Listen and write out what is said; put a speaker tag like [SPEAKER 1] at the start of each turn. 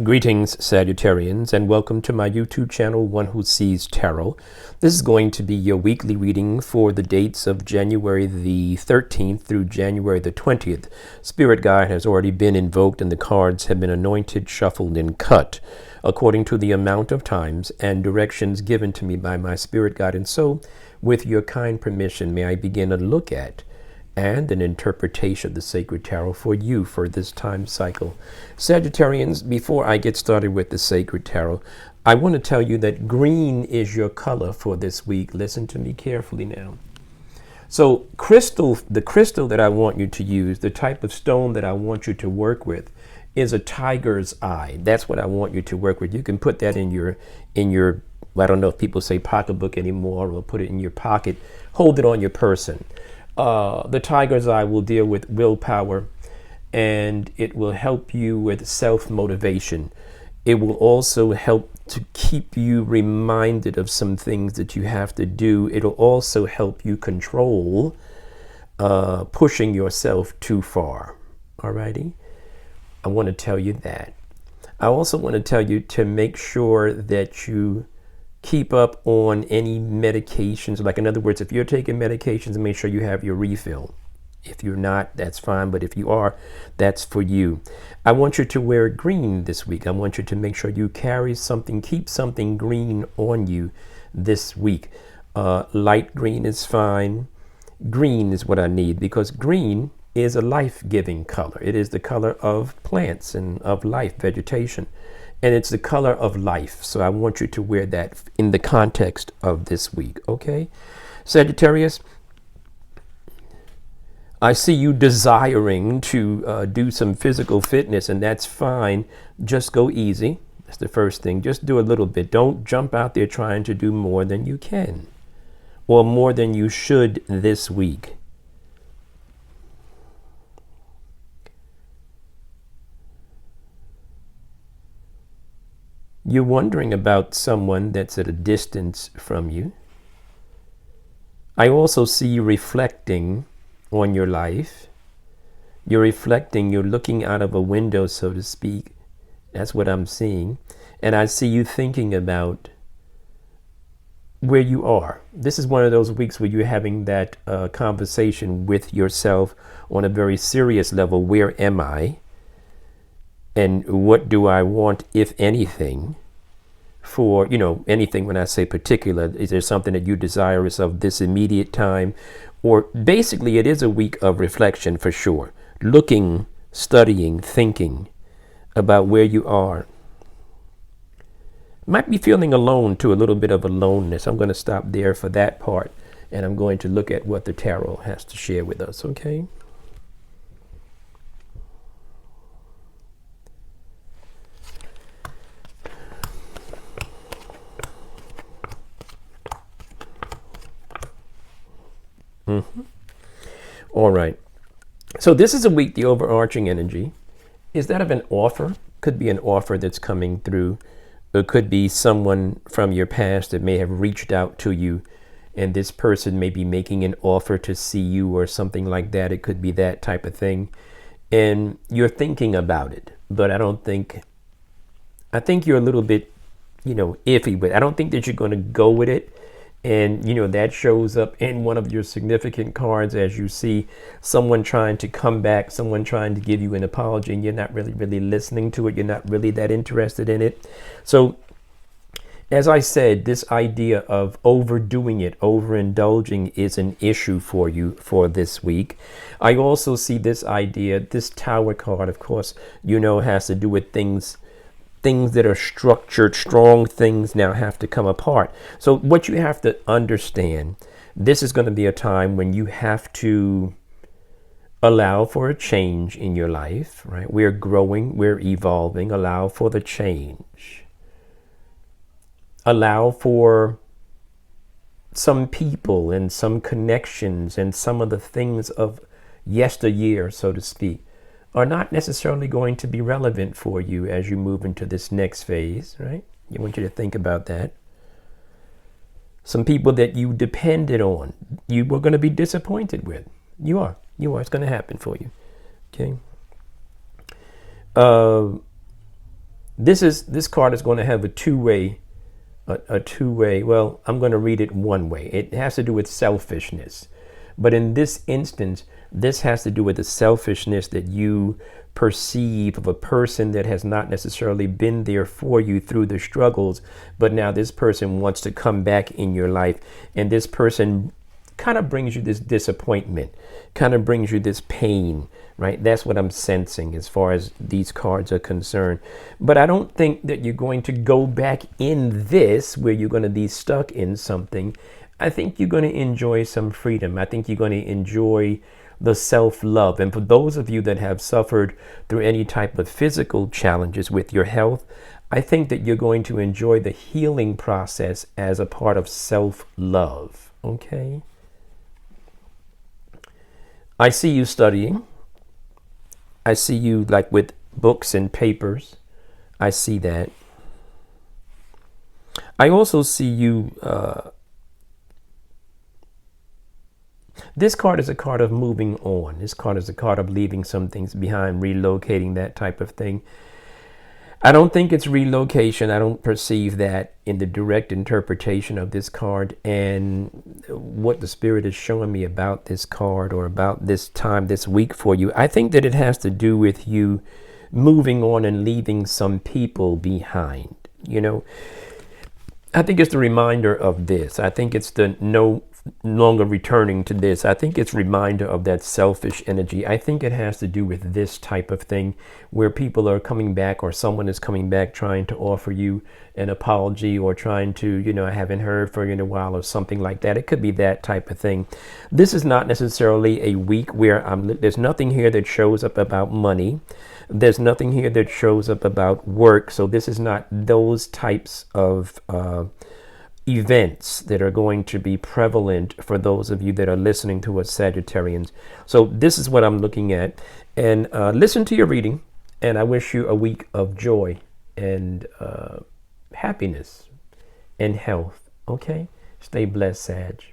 [SPEAKER 1] Greetings, Sagittarians, and welcome to my YouTube channel, One Who Sees Tarot. This is going to be your weekly reading for the dates of January the 13th through January the 20th. Spirit guide has already been invoked and the cards have been anointed, shuffled, and cut according to the amount of times and directions given to me by my spirit guide. And so, with your kind permission, may I begin a look at and an interpretation of the sacred tarot for you for this time cycle. Sagittarians, before I get started with the sacred tarot, I want to tell you that green is your color for this week. Listen to me carefully now. So the crystal that I want you to use, the type of stone that I want you to work with, is a tiger's eye. That's what I want you to work with. You can put that in your I don't know if people say pocketbook anymore, or put it in your pocket, hold it on your person. The tiger's eye will deal with willpower, and it will help you with self-motivation. It will also help to keep you reminded of some things that you have to do. It'll also help you control pushing yourself too far. Alrighty? I want to tell you that. I also want to tell you to make sure that you keep up on any medications. Like, in other words, if you're taking medications, make sure you have your refill. If you're not, that's fine. But if you are, that's for you. I want you to wear green this week. I want you to make sure you carry something, keep something green on you this week. Light green is fine. Green is what I need, because green is a life-giving color. It is the color of plants and of life, vegetation. And it's the color of life. So I want you to wear that in the context of this week, okay? Sagittarius, I see you desiring to do some physical fitness, and that's fine. Just go easy. That's the first thing. Just do a little bit. Don't jump out there trying to do more than you can or more than you should this week. You're wondering about someone that's at a distance from you. I also see you reflecting on your life. You're reflecting, you're looking out of a window, so to speak. That's what I'm seeing. And I see you thinking about where you are. This is one of those weeks where you're having that conversation with yourself on a very serious level. Where am I? And what do I want, if anything, for, anything when I say particular? Is there something that you desirous of this immediate time? Or basically, it is a week of reflection for sure. Looking, studying, thinking about where you are. Might be feeling alone too, a little bit of aloneness. I'm going to stop there for that part, and I'm going to look at what the tarot has to share with us, okay? All right. So this is a week, the overarching energy is that of an offer. Could be an offer that's coming through. It could be someone from your past that may have reached out to you, and this person may be making an offer to see you or something like that. It could be that type of thing. And you're thinking about it, but I think you're a little bit, iffy with it. I don't think that you're going to go with it. And, that shows up in one of your significant cards, as you see someone trying to come back, someone trying to give you an apology, and you're not really listening to it. You're not really that interested in it. So, as I said, this idea of overdoing it, overindulging, is an issue for you for this week. I also see this idea, this Tower card, of course, has to do with things that are structured. Strong things now have to come apart. So what you have to understand, this is going to be a time when you have to allow for a change in your life, right? We're growing, we're evolving. Allow for the change. Allow for some people and some connections and some of the things of yesteryear, so to speak, are not necessarily going to be relevant for you as you move into this next phase, right? I want you to think about that. Some people that you depended on, you were going to be disappointed with. You are. It's going to happen for you. Okay. This card is going to have a two-way, well, I'm going to read it one way. It has to do with selfishness. But in this instance, this has to do with the selfishness that you perceive of a person that has not necessarily been there for you through the struggles, but now this person wants to come back in your life, and this person kind of brings you this disappointment, kind of brings you this pain, right? That's what I'm sensing as far as these cards are concerned. But I don't think that you're going to go back in this where you're going to be stuck in something. I think you're going to enjoy some freedom. I think you're going to enjoy the self-love. And for those of you that have suffered through any type of physical challenges with your health, I think that you're going to enjoy the healing process as a part of self-love. Okay? I see you studying. I see you like with books and papers. I see that. I also see you, this card is a card of moving on. This card is a card of leaving some things behind, relocating, that type of thing. I don't think it's relocation. I don't perceive that in the direct interpretation of this card. And what the spirit is showing me about this card or about this time, this week for you, I think that it has to do with you moving on and leaving some people behind. You know, I think it's the reminder of this. I think it's the no longer returning to this. I think it's a reminder of that selfish energy. I think it has to do with this type of thing where people are coming back, or someone is coming back trying to offer you an apology, or trying to, you know, I haven't heard for you in a while, or something like that. It could be that type of thing. This is not necessarily a week where there's nothing here that shows up about money. There's nothing here that shows up about work. So this is not those types of events that are going to be prevalent for those of you that are listening to us, Sagittarians. So this is what I'm looking at. And listen to your reading. And I wish you a week of joy and happiness and health. Okay? Stay blessed, Sag.